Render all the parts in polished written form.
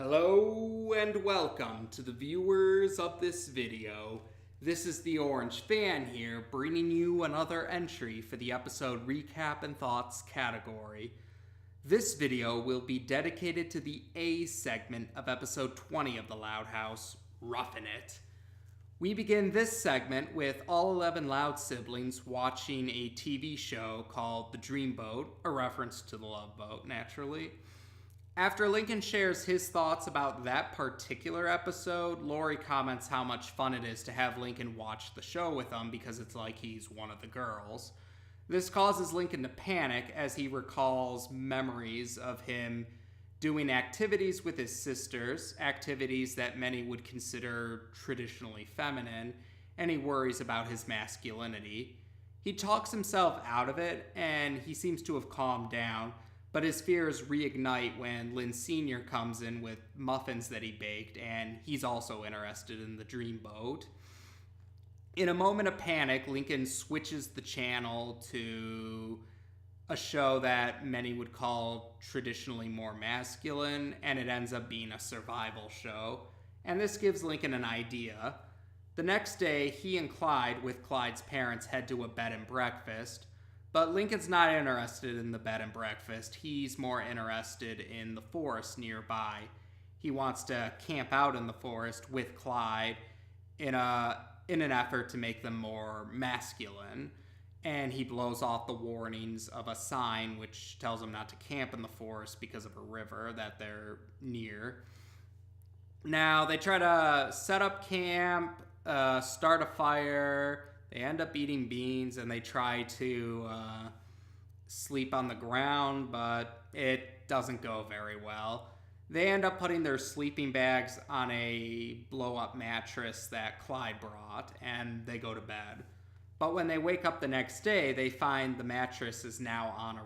Hello and welcome to the viewers of this video. This is the Orange Fan here, bringing you another entry for the episode recap and thoughts category. This video will be dedicated to the A segment of episode 20 of The Loud House, Roughin' It. We begin this segment with all 11 Loud siblings watching a TV show called The Dreamboat, a reference to the Love Boat, naturally. After Lincoln shares his thoughts about that particular episode, Lori comments how much fun it is to have Lincoln watch the show with them because it's like he's one of the girls. This causes Lincoln to panic as he recalls memories of him doing activities with his sisters, activities that many would consider traditionally feminine, and he worries about his masculinity. He talks himself out of it, and he seems to have calmed down, but his fears reignite when Lynn Sr. comes in with muffins that he baked, and he's also interested in the Dreamboat. In a moment of panic, Lincoln switches the channel to a show that many would call traditionally more masculine, and it ends up being a survival show. And this gives Lincoln an idea. The next day, he and Clyde, with Clyde's parents, head to a bed and breakfast. But Lincoln's not interested in the bed and breakfast. He's more interested in the forest nearby. He wants to camp out in the forest with Clyde in an effort to make them more masculine. And he blows off the warnings of a sign which tells him not to camp in the forest because of a river that they're near. Now, they try to set up camp, start a fire. They end up eating beans, and they try to sleep on the ground, but it doesn't go very well. They end up putting their sleeping bags on a blow-up mattress that Clyde brought, and they go to bed. But when they wake up the next day, they find the mattress is now on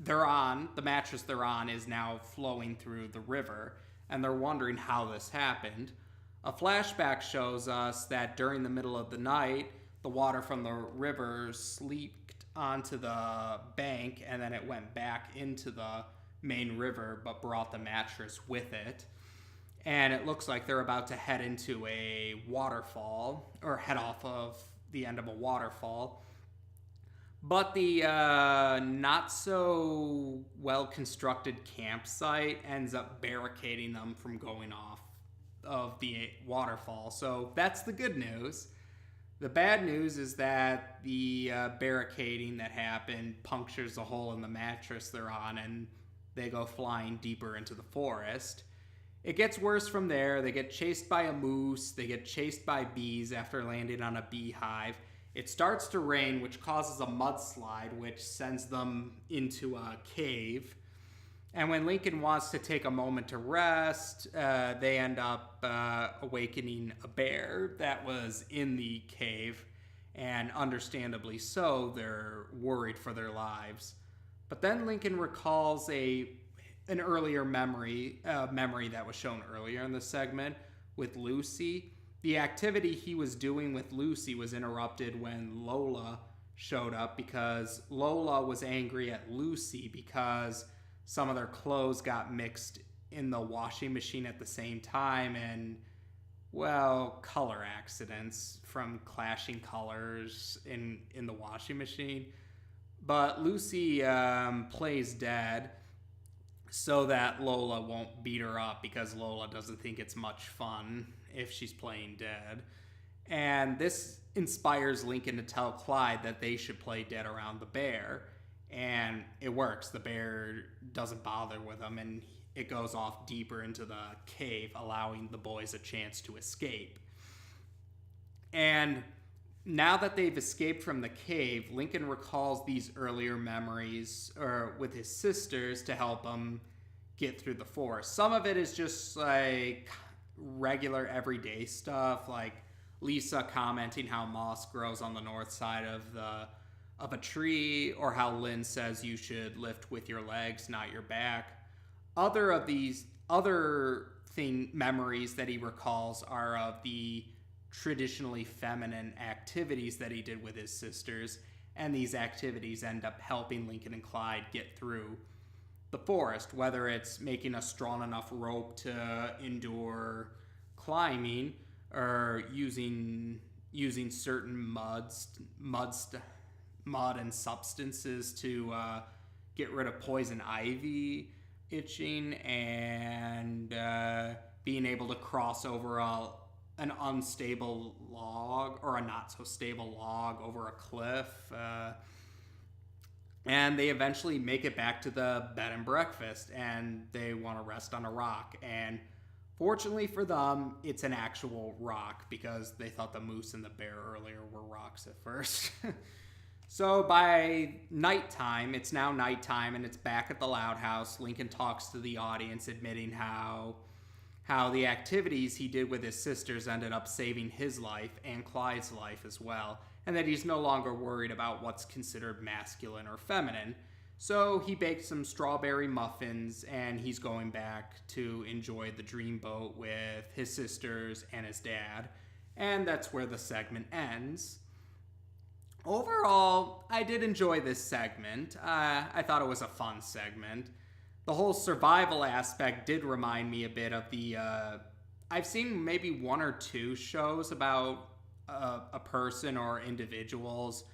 the mattress they're on is now flowing through the river, and they're wondering how this happened. A flashback shows us that during the middle of the night, the water from the river leaked onto the bank, and then it went back into the main river, but brought the mattress with it. And it looks like they're about to head into a waterfall, or head off of the end of a waterfall. But the not so well constructed campsite ends up barricading them from going off of the waterfall. So that's the good news. The bad news is that the barricading that happened punctures a hole in the mattress they're on, and they go flying deeper into the forest. It gets worse from there. They get chased by a moose. They get chased by bees after landing on a beehive. It starts to rain, which causes a mudslide, which sends them into a cave. And when Lincoln wants to take a moment to rest, they end up awakening a bear that was in the cave. And understandably so, they're worried for their lives. But then Lincoln recalls an earlier memory that was shown earlier in the segment with Lucy. The activity he was doing with Lucy was interrupted when Lola showed up because Lola was angry at Lucy because some of their clothes got mixed in the washing machine at the same time, and, well, color accidents from clashing colors in the washing machine. But Lucy plays dead so that Lola won't beat her up because Lola doesn't think it's much fun if she's playing dead. And this inspires Lincoln to tell Clyde that they should play dead around the bear. And it works. The bear doesn't bother with them, and it goes off deeper into the cave, allowing the boys a chance to escape. And now that they've escaped from the cave, Lincoln recalls these earlier memories with his sisters to help him get through the forest. Some of it is just like regular everyday stuff, like Lisa commenting how moss grows on the north side of a tree, or how Lynn says you should lift with your legs, not your back. Other of these memories that he recalls are of the traditionally feminine activities that he did with his sisters, and these activities end up helping Lincoln and Clyde get through the forest, whether it's making a strong enough rope to endure climbing, or using certain mud and substances to get rid of poison ivy itching, and being able to cross over an unstable log or a not so stable log over a cliff. And they eventually make it back to the bed and breakfast, and they want to rest on a rock. And fortunately for them, it's an actual rock, because they thought the moose and the bear earlier were rocks at first. So by nighttime, it's now nighttime, and it's back at the Loud House. Lincoln talks to the audience, admitting how the activities he did with his sisters ended up saving his life and Clyde's life as well, and that he's no longer worried about what's considered masculine or feminine. So he baked some strawberry muffins, and he's going back to enjoy the dreamboat with his sisters and his dad. And that's where the segment ends. Overall, I did enjoy this segment. I thought it was a fun segment. The whole survival aspect did remind me a bit of the... I've seen maybe one or two shows about a person or individuals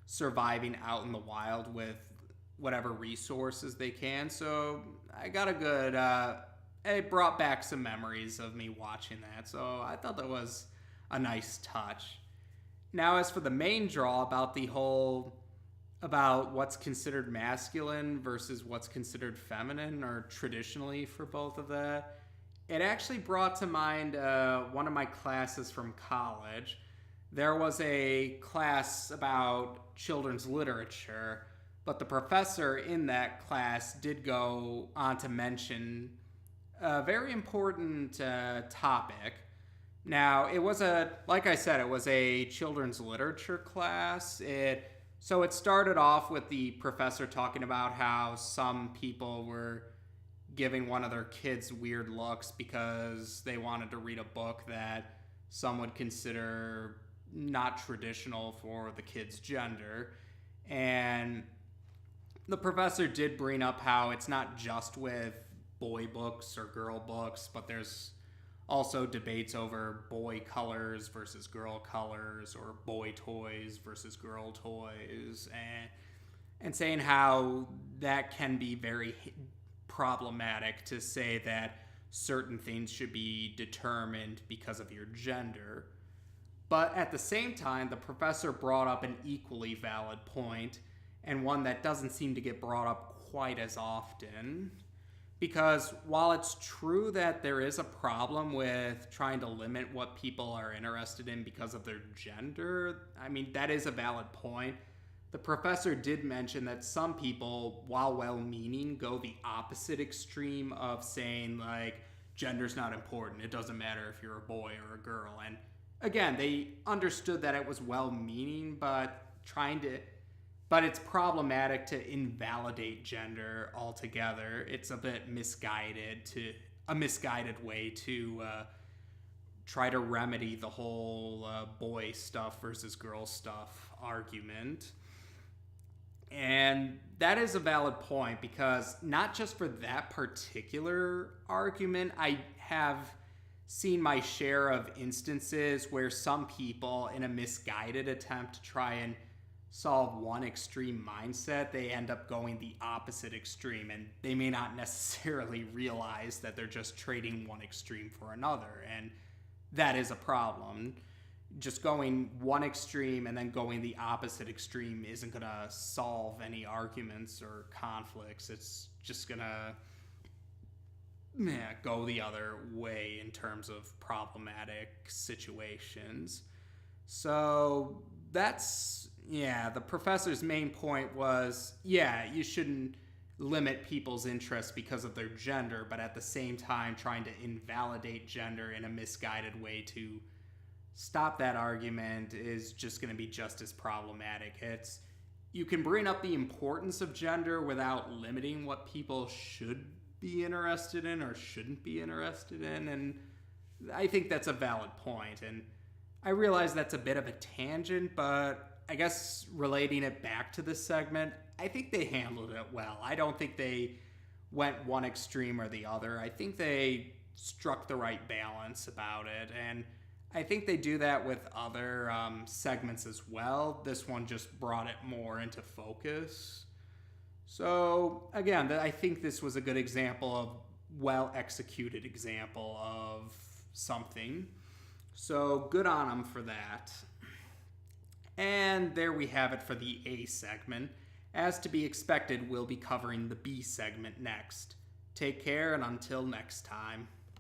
surviving out in the wild with whatever resources they can. So I got a good... it brought back some memories of me watching that. So I thought that was a nice touch. Now, as for the main draw about what's considered masculine versus what's considered feminine, or traditionally for both of that, it actually brought to mind one of my classes from college. There was a class about children's literature, but the professor in that class did go on to mention a very important topic. Now, it was like I said, it was a children's literature class. So it started off with the professor talking about how some people were giving one of their kids weird looks because they wanted to read a book that some would consider not traditional for the kid's gender. And the professor did bring up how it's not just with boy books or girl books, but there's also debates over boy colors versus girl colors, or boy toys versus girl toys, and saying how that can be very problematic to say that certain things should be determined because of your gender. But at the same time, the professor brought up an equally valid point, and one that doesn't seem to get brought up quite as often. Because while it's true that there is a problem with trying to limit what people are interested in because of their gender, I mean, that is a valid point. The professor did mention that some people, while well-meaning, go the opposite extreme of saying, like, gender's not important. It doesn't matter if you're a boy or a girl. And again, they understood that it was well-meaning, but it's problematic to invalidate gender altogether. It's a bit misguided way to try to remedy the whole boy stuff versus girl stuff argument. And that is a valid point, because not just for that particular argument, I have seen my share of instances where some people, in a misguided attempt to try and solve one extreme mindset, they end up going the opposite extreme, and they may not necessarily realize that they're just trading one extreme for another, and that is a problem. Just going one extreme and then going the opposite extreme isn't going to solve any arguments or conflicts. It's just going to go the other way in terms of problematic situations. So that's, the professor's main point was, you shouldn't limit people's interests because of their gender, but at the same time trying to invalidate gender in a misguided way to stop that argument is just going to be just as problematic. You can bring up the importance of gender without limiting what people should be interested in or shouldn't be interested in, and I think that's a valid point. And I realize that's a bit of a tangent, but I guess relating it back to this segment, I think they handled it well. I don't think they went one extreme or the other. I think they struck the right balance about it, and I think they do that with other segments as well. This one just brought it more into focus. So again, I think this was a good example of well-executed example of something. So good on them for that. And there we have it for the A segment. As to be expected, we'll be covering the B segment next. Take care, and until next time.